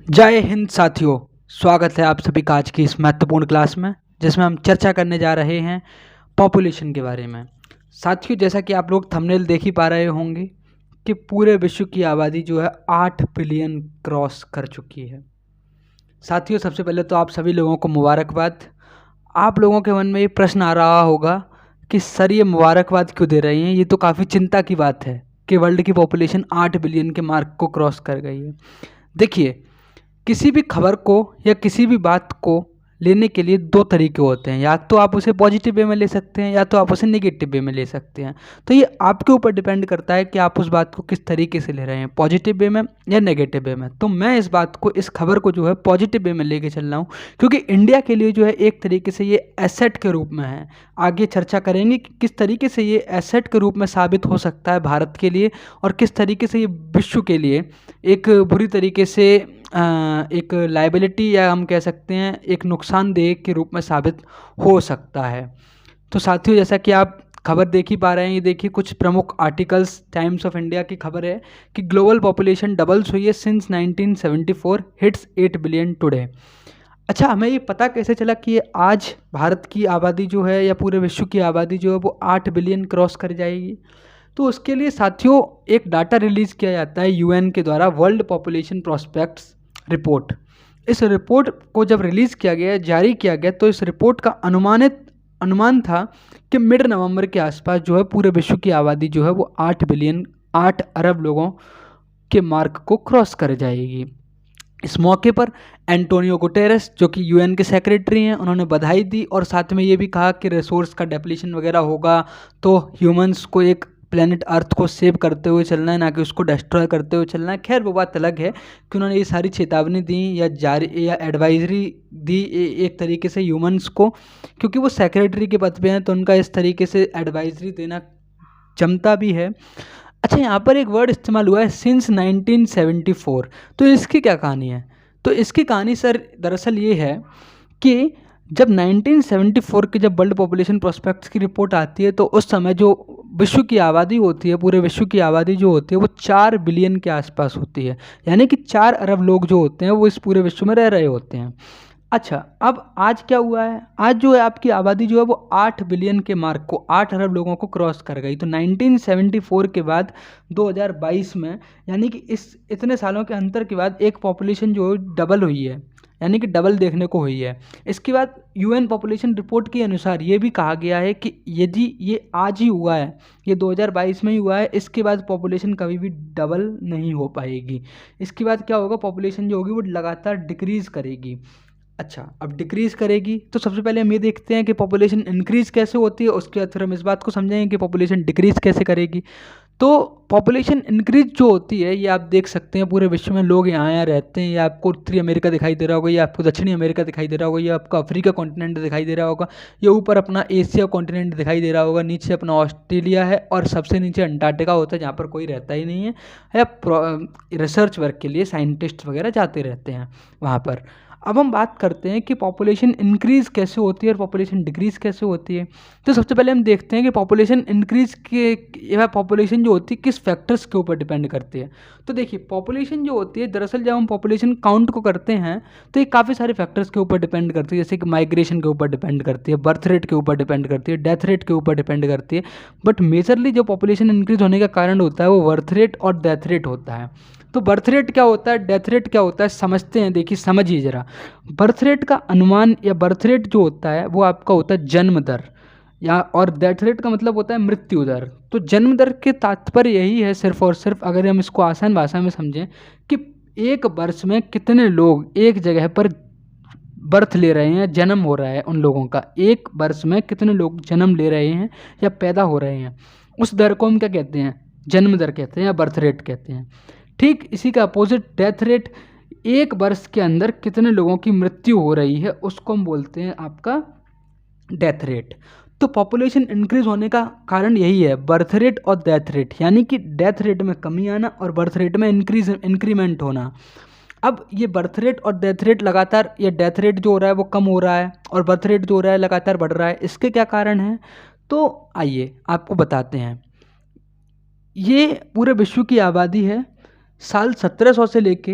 जय हिंद साथियों। स्वागत है आप सभी का आज की इस महत्वपूर्ण क्लास में, जिसमें हम चर्चा करने जा रहे हैं पॉपुलेशन के बारे में। साथियों, जैसा कि आप लोग थंबनेल देख ही पा रहे होंगे कि पूरे विश्व की आबादी जो है 8 बिलियन क्रॉस कर चुकी है। साथियों, सबसे पहले तो आप सभी लोगों को मुबारकबाद। आप लोगों के मन में ये प्रश्न आ रहा होगा कि सर, ये मुबारकबाद क्यों दे रहे हैं? ये तो काफ़ी चिंता की बात है कि वर्ल्ड की पॉपुलेशन 8 बिलियन के मार्क को क्रॉस कर गई है। देखिए, किसी भी खबर को या किसी भी बात को लेने के लिए दो तरीके होते हैं। या तो आप उसे पॉजिटिव वे में ले सकते हैं, या तो आप उसे नेगेटिव वे में ले सकते हैं। तो ये आपके ऊपर डिपेंड करता है कि आप उस बात को किस तरीके से ले रहे हैं, पॉजिटिव वे में या नेगेटिव वे में। तो मैं इस बात को, इस खबर को जो है पॉजिटिव वे में लेके चल रहा हूँ, क्योंकि इंडिया के लिए जो है एक तरीके से ये एसेट के रूप में है। आगे चर्चा करेंगे कि किस तरीके से ये एसेट के रूप में साबित हो सकता है भारत के लिए, और किस तरीके से ये विश्व के लिए एक बुरी तरीके से एक लाइबिलिटी, या हम कह सकते हैं एक नुकसानदेह के रूप में साबित हो सकता है। तो साथियों, जैसा कि आप खबर देख ही पा रहे हैं, ये देखिए कुछ प्रमुख आर्टिकल्स टाइम्स ऑफ इंडिया की खबर है कि ग्लोबल पॉपुलेशन डबल्स हुई है सिंस 1974, हिट्स 8 बिलियन टुडे। अच्छा, हमें ये पता कैसे चला कि ये आज भारत की आबादी जो है या पूरे विश्व की आबादी जो है वो 8 बिलियन क्रॉस कर जाएगी? तो उसके लिए साथियों एक डाटा रिलीज़ किया जाता है यूएन के द्वारा, वर्ल्ड पॉपुलेशन प्रोस्पेक्ट्स रिपोर्ट। इस रिपोर्ट को जब रिलीज़ किया गया, जारी किया गया, तो इस रिपोर्ट का अनुमान था कि मिड नवंबर के आसपास जो है पूरे विश्व की आबादी जो है वो 8 अरब लोगों के मार्क को क्रॉस कर जाएगी। इस मौके पर एंटोनियो गुटेरेस, जो कि यूएन के सेक्रेटरी हैं, उन्होंने बधाई दी और साथ में ये भी कहा कि रिसोर्स का डेप्लीशन वगैरह होगा तो ह्यूमंस को एक प्लेनेट अर्थ को सेव करते हुए चलना है, ना कि उसको डिस्ट्रॉय करते हुए चलना है। खैर, वो बात अलग है कि उन्होंने ये सारी चेतावनी दी या जारी या एडवाइजरी दी एक तरीके से ह्यूमंस को, क्योंकि वो सेक्रेटरी के पद पे हैं, तो उनका इस तरीके से एडवाइजरी देना जमता भी है। अच्छा, यहाँ पर एक वर्ड इस्तेमाल हुआ है सिंस 1974। तो इसकी क्या कहानी है? तो इसकी कहानी सर दरअसल ये है कि जब 1974 की जब वर्ल्ड पॉपुलेशन प्रोस्पेक्ट्स की रिपोर्ट आती है, तो उस समय जो विश्व की आबादी होती है, पूरे विश्व की आबादी जो होती है वो 4 बिलियन के आसपास होती है। यानी कि 4 अरब लोग जो होते हैं वो इस पूरे विश्व में रह रहे होते हैं। अच्छा, अब आज क्या हुआ है? आज जो है आपकी आबादी जो है वो 8 बिलियन के मार्क को, 8 अरब लोगों को क्रॉस कर गई। तो 1974 के बाद 2022 में, यानी कि इस इतने सालों के अंतर के बाद एक पॉपुलेशन जो डबल हुई है, यानी कि डबल देखने को हुई है। इसके बाद यूएन पॉपुलेशन रिपोर्ट के अनुसार ये भी कहा गया है कि यदि ये आज ही हुआ है, ये 2022 में ही हुआ है, इसके बाद पॉपुलेशन कभी भी डबल नहीं हो पाएगी। इसके बाद क्या होगा? पॉपुलेशन जो होगी वो लगातार डिक्रीज़ करेगी। अच्छा, अब डिक्रीज़ करेगी तो सबसे पहले हम ये देखते हैं कि पॉपुलेशन इंक्रीज़ कैसे होती है, उसके बाद फिर हम इस बात को समझेंगे कि पॉपुलेशन डिक्रीज़ कैसे करेगी। तो पॉपुलेशन इंक्रीज जो होती है, ये आप देख सकते हैं पूरे विश्व में लोग यहाँ रहते हैं। ये आपको उत्तरी अमेरिका दिखाई दे रहा होगा, ये आपको दक्षिणी अमेरिका दिखाई दे रहा होगा, ये आपको अफ्रीका कॉन्टिनेंट दिखाई दे रहा होगा, ये ऊपर अपना एशिया कॉन्टिनेंट दिखाई दे रहा होगा, नीचे अपना ऑस्ट्रेलिया है, और सबसे नीचे अंटार्कटिका होता है जहाँ पर कोई रहता ही नहीं है, या रिसर्च वर्क के लिए साइंटिस्ट वगैरह जाते रहते हैं वहाँ पर। अब हम बात करते हैं कि पॉपुलेशन इंक्रीज़ कैसे होती है और पॉपुलेशन डिक्रीज़ कैसे होती है। तो सबसे पहले हम देखते हैं कि पॉपुलेशन इंक्रीज़ के या पॉपुलेशन जो होती है किस फैक्टर्स के ऊपर डिपेंड करती है। तो देखिए, पॉपुलेशन जो होती है, दरअसल जब हम पॉपुलेशन काउंट को करते हैं तो ये काफ़ी सारे फैक्टर्स के ऊपर डिपेंड करती है, जैसे कि माइग्रेशन के ऊपर डिपेंड करती है, बर्थ रेट के ऊपर डिपेंड करती है, डेथ रेट के ऊपर डिपेंड करती है। बट मेजरली जो पॉपुलेशन इंक्रीज होने का कारण होता है वो बर्थ रेट और डेथ रेट होता है। तो बर्थ रेट क्या होता है, डेथ रेट क्या होता है, समझते हैं। देखिए, समझिए ज़रा। बर्थ रेट का अनुमान या बर्थ रेट जो होता है वो आपका होता है जन्म दर, या और डेथ रेट का मतलब होता है मृत्यु दर। तो जन्म दर के तात्पर्य यही है सिर्फ और सिर्फ, अगर हम इसको आसान भाषा में समझें, कि एक वर्ष में कितने लोग एक जगह पर बर्थ ले रहे हैं, जन्म हो रहा है उन लोगों का, एक वर्ष में कितने लोग जन्म ले रहे हैं या पैदा हो रहे हैं, उस दर को हम क्या कहते हैं? जन्म दर कहते हैं या बर्थ रेट कहते हैं। ठीक इसी का अपोजिट डेथ रेट, एक वर्ष के अंदर कितने लोगों की मृत्यु हो रही है उसको हम बोलते हैं आपका डेथ रेट। तो पॉपुलेशन इंक्रीज होने का कारण यही है, बर्थ रेट और डेथ रेट, यानी कि डेथ रेट में कमी आना और बर्थ रेट में इंक्रीमेंट होना। अब ये बर्थ रेट और डेथ रेट लगातार, या डेथ रेट जो हो रहा है वो कम हो रहा है और बर्थ रेट जो हो रहा है लगातार बढ़ रहा है, इसके क्या कारण है? तो आइए आपको बताते हैं। ये पूरे विश्व की आबादी है, साल 1700 से लेके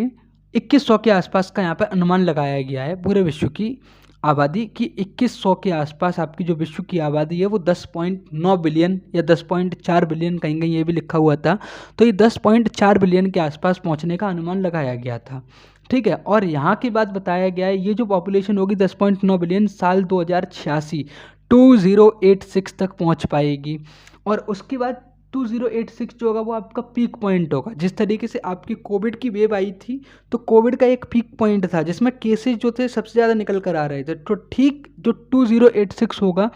2100 के आसपास का यहाँ पर अनुमान लगाया गया है पूरे विश्व की आबादी की। 2100 के आसपास आपकी जो विश्व की आबादी है वो 10.9 बिलियन या 10.4 बिलियन, कहीं कहीं ये भी लिखा हुआ था। तो ये 10.4 बिलियन के आसपास पहुंचने का अनुमान लगाया गया था, ठीक है। और यहाँ की बात बताया गया है, ये जो पॉपुलेशन होगी 10.9 बिलियन साल 2086 2086 तक पहुँच पाएगी। और उसके बाद 2086 जो होगा वो आपका पीक पॉइंट होगा। जिस तरीके से आपकी कोविड की वेव आई थी, तो कोविड का एक पीक पॉइंट था जिसमें केसेस जो थे सबसे ज़्यादा निकल कर आ रहे थे। तो ठीक जो 2086 होगा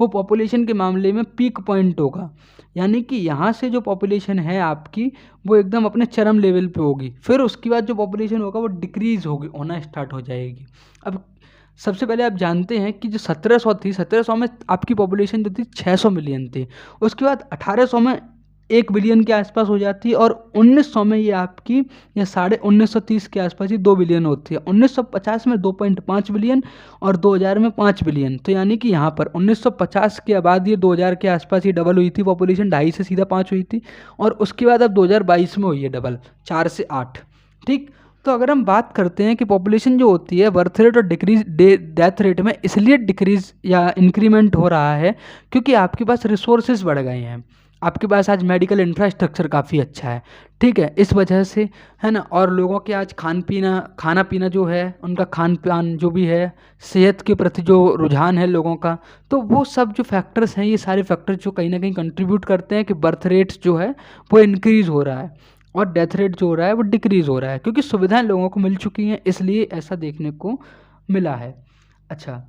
वो पॉपुलेशन के मामले में पीक पॉइंट होगा, यानी कि यहाँ से जो पॉपुलेशन है आपकी वो एकदम अपने चरम लेवल पे होगी। फिर उसके बाद जो पॉपुलेशन होगा वो डिक्रीज़ होना स्टार्ट हो जाएगी। अब सबसे पहले आप जानते हैं कि जो 1700 थी, 1700 में आपकी पॉपुलेशन जो थी 600 मिलियन थी। उसके बाद 1800 में 1 बिलियन के आसपास हो जाती है, और 1900 में ये आपकी या 1930 के आसपास ही 2 बिलियन होती है। 1950 में 2.5 बिलियन और 2000 में 5 बिलियन। तो यानी कि यहाँ पर 1950 के बाद ये 2000 के आसपास ही डबल हुई थी पॉपुलेशन, 2.5 से सीधा 5 हुई थी। और उसके बाद अब 2022 में हुई है डबल, 4 से 8, ठीक। तो अगर हम बात करते हैं कि पॉपुलेशन जो होती है बर्थ रेट और डिक्रीज डेथ रेट में इसलिए डिक्रीज या इंक्रीमेंट हो रहा है क्योंकि आपके पास रिसोर्सेज बढ़ गए हैं, आपके पास आज मेडिकल इंफ्रास्ट्रक्चर काफ़ी अच्छा है, ठीक है, इस वजह से, है ना। और लोगों के आज खाना पीना जो है, उनका खान पान जो भी है, सेहत के प्रति जो रुझान है लोगों का, तो वो सब जो फैक्टर्स हैं, ये सारे फैक्टर्स जो कहीं ना कहीं कंट्रीब्यूट करते हैं कि बर्थ रेट जो है वो इंक्रीज़ हो रहा है और डेथ रेट जो हो रहा है वो डिक्रीज़ हो रहा है, क्योंकि सुविधाएं लोगों को मिल चुकी हैं, इसलिए ऐसा देखने को मिला है। अच्छा,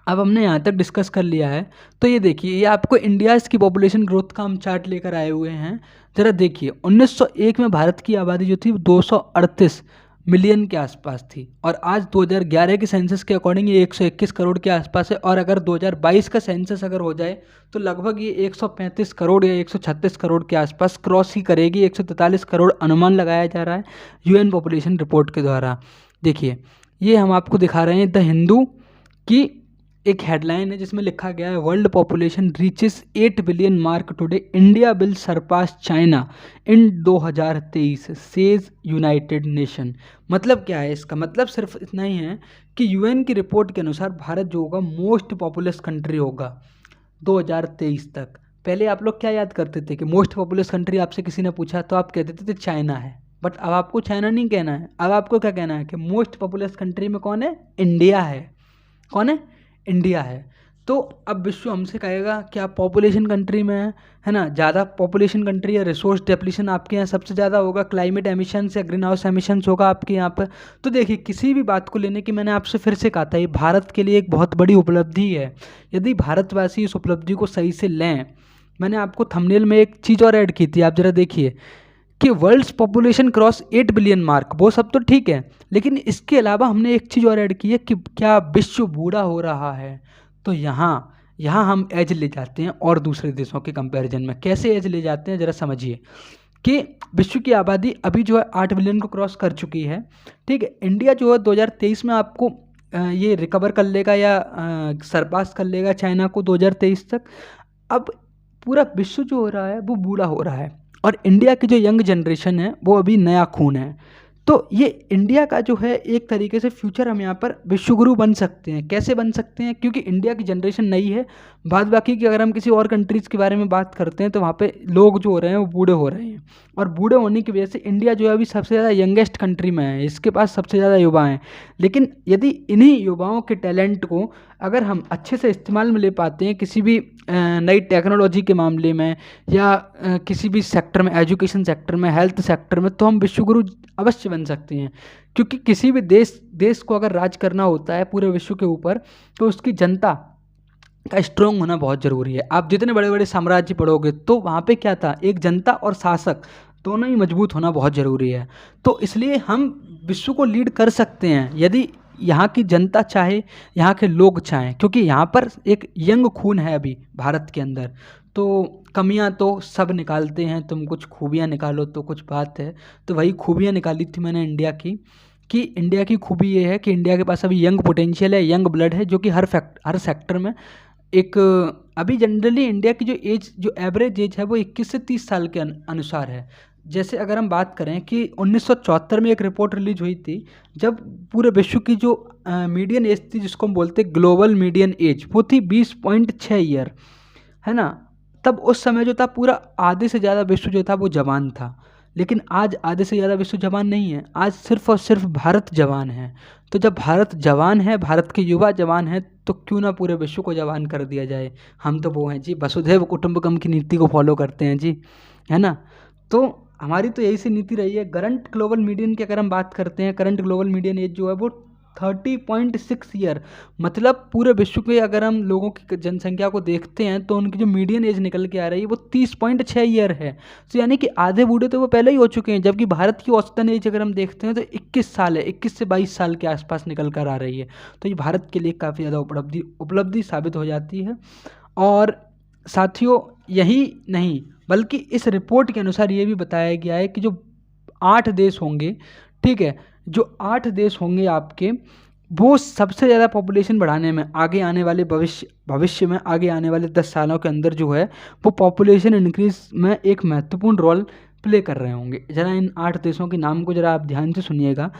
अब हमने यहाँ तक डिस्कस कर लिया है, तो ये देखिए, ये आपको इंडियाज़ की पॉपुलेशन ग्रोथ का हम चार्ट लेकर आए हुए हैं। ज़रा देखिए, 1901 में भारत की आबादी जो थी 238 मिलियन के आसपास थी, और आज 2011 के सेंसस के अकॉर्डिंग ये 121 करोड़ के आसपास है। और अगर 2022 का सेंसस अगर हो जाए तो लगभग ये 135 करोड़ या 136 करोड़ के आसपास क्रॉस ही करेगी। 143 करोड़ अनुमान लगाया जा रहा है यूएन पॉपुलेशन रिपोर्ट के द्वारा। देखिए, ये हम आपको दिखा रहे हैं द हिंदू की एक हेडलाइन है जिसमें लिखा गया है, world population reaches 8 billion mark today, India will Sarpass China in 2023 says United nation. मतलब क्या है इसका? मतलब सिर्फ इतना ही है कि यूएन की रिपोर्ट के अनुसार भारत जो होगा मोस्ट पॉपुलस कंट्री होगा 2023 तक। पहले आप लोग क्या याद करते थे कि मोस्ट पॉपुलस कंट्री आपसे किसी ने पूछा तो आप कहते थे चाइना है, बट अब आपको चाइना नहीं कहना है, अब आपको क्या कहना है कि मोस्ट पॉपुलस कंट्री में कौन है? इंडिया है। कौन है? इंडिया है। तो अब विश्व हमसे कहेगा कि आप पॉपुलेशन कंट्री में है ना, ज़्यादा पॉपुलेशन कंट्री है, रिसोर्स डेप्लीशन आपके यहाँ सबसे ज़्यादा होगा, क्लाइमेट एमिशंस या ग्रीन हाउस एमिशंस होगा आपके यहाँ पर। तो देखिए, किसी भी बात को लेने की मैंने आपसे फिर से कहा था, ये भारत के लिए एक बहुत बड़ी उपलब्धि है। यदि भारतवासी इस उपलब्धि को सही से लें, मैंने आपको थंबनेल में एक चीज़ और ऐड की थी, आप ज़रा देखिए कि world's population cross 8 billion mark, वो सब तो ठीक है, लेकिन इसके अलावा हमने एक चीज़ और ऐड की है कि क्या विश्व बूढ़ा हो रहा है। तो यहाँ हम एज ले जाते हैं और दूसरे देशों के कंपैरिजन में कैसे एज ले जाते हैं, ज़रा समझिए कि विश्व की आबादी अभी जो है 8 बिलियन को क्रॉस कर चुकी है, ठीक है। इंडिया जो है 2023 में आपको ये रिकवर कर लेगा या सरपास कर लेगा चाइना को 2023 तक। अब पूरा विश्व जो हो रहा है वो बूढ़ा हो रहा है, और इंडिया की जो यंग जनरेशन है वो अभी नया खून है। तो ये इंडिया का जो है एक तरीके से फ्यूचर हम यहाँ पर विश्वगुरु बन सकते हैं। कैसे बन सकते हैं? क्योंकि इंडिया की जनरेशन नई है। बाद बाकी की अगर हम किसी और कंट्रीज़ के बारे में बात करते हैं तो वहाँ पे लोग जो हो रहे हैं वो बूढ़े हो रहे हैं, और बूढ़े होने की वजह से इंडिया जो है अभी सबसे ज़्यादा यंगेस्ट कंट्री में है, इसके पास सबसे ज़्यादा युवा हैं। लेकिन यदि इन्हीं युवाओं के टैलेंट को अगर हम अच्छे से इस्तेमाल में ले पाते हैं किसी भी नई टेक्नोलॉजी के मामले में या किसी भी सेक्टर में, एजुकेशन सेक्टर में, हेल्थ सेक्टर में, तो हम विश्वगुरु अवश्य बन सकते हैं। क्योंकि किसी भी देश को अगर राज करना होता है पूरे विश्व के ऊपर, तो उसकी जनता का स्ट्रॉन्ग होना बहुत ज़रूरी है। आप जितने बड़े बड़े साम्राज्य पढ़ोगे तो वहाँ पे क्या था, एक जनता और शासक दोनों ही मजबूत होना बहुत ज़रूरी है। तो इसलिए हम विश्व को लीड कर सकते हैं यदि यहाँ की जनता चाहे, यहाँ के लोग चाहें, क्योंकि यहाँ पर एक यंग खून है अभी भारत के अंदर। तो कमियाँ तो सब निकालते हैं, तुम कुछ खूबियाँ निकालो तो कुछ बात है। तो वही खूबियाँ निकाली थी मैंने इंडिया की, कि इंडिया की खूबी ये है कि इंडिया के पास अभी यंग पोटेंशियल है, यंग ब्लड है, जो कि हर सेक्टर में एक अभी जनरली इंडिया की जो एज, जो एवरेज एज है वो 21 से 30 साल के अनुसार है। जैसे अगर हम बात करें कि 1974 में एक रिपोर्ट रिलीज हुई थी, जब पूरे विश्व की जो मीडियन एज थी, जिसको हम बोलते हैं ग्लोबल मीडियन एज, वो थी 20.6 ईयर, है ना। तब उस समय जो था पूरा आधे से ज़्यादा विश्व जो था वो जवान था। लेकिन आज आधे से ज़्यादा विश्व जवान नहीं है, आज सिर्फ और सिर्फ भारत जवान है। तो जब भारत जवान है, भारत के युवा जवान हैं, तो क्यों ना पूरे विश्व को जवान कर दिया जाए। हम तो वो हैं जी, वसुधैव कुटुंबकम की नीति को फॉलो करते हैं जी, है ना। तो हमारी तो यही सी नीति रही है। करंट ग्लोबल मीडियन की अगर हम बात करते हैं, करंट ग्लोबल मीडियन एज जो है वो 30.6 ईयर, मतलब पूरे विश्व के अगर हम लोगों की जनसंख्या को देखते हैं तो उनकी जो मीडियन एज निकल के आ रही है वो 30.6 ईयर है। तो यानी कि आधे बूढ़े तो वो पहले ही हो चुके हैं, जबकि भारत की औसतन एज अगर हम देखते हैं तो 21 साल है, 21 से 22 साल के आसपास निकल कर आ रही है। तो ये भारत के लिए काफ़ी ज़्यादा उपलब्धि साबित हो जाती है। और साथियों, यही नहीं बल्कि इस रिपोर्ट के अनुसार ये भी बताया गया है कि जो 8 देश होंगे, ठीक है, जो 8 देश होंगे आपके, वो सबसे ज़्यादा पॉपुलेशन बढ़ाने में आगे आने वाले भविष्य में आगे आने वाले 10 सालों के अंदर जो है वो पॉपुलेशन इंक्रीज में एक महत्वपूर्ण रोल प्ले कर रहे होंगे। ज़रा इन 8 देशों के नाम को ज़रा आप ध्यान से सुनिएगा।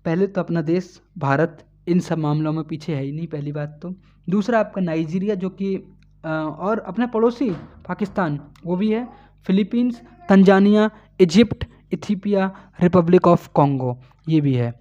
पहले तो अपना देश भारत इन सब मामलों में पीछे है ही नहीं, पहली बात तो। दूसरा आपका नाइजीरिया, जो कि और अपना पड़ोसी पाकिस्तान वो भी है, Philippines, Tanzania, Egypt, Ethiopia, Republic of Congo, ये भी है।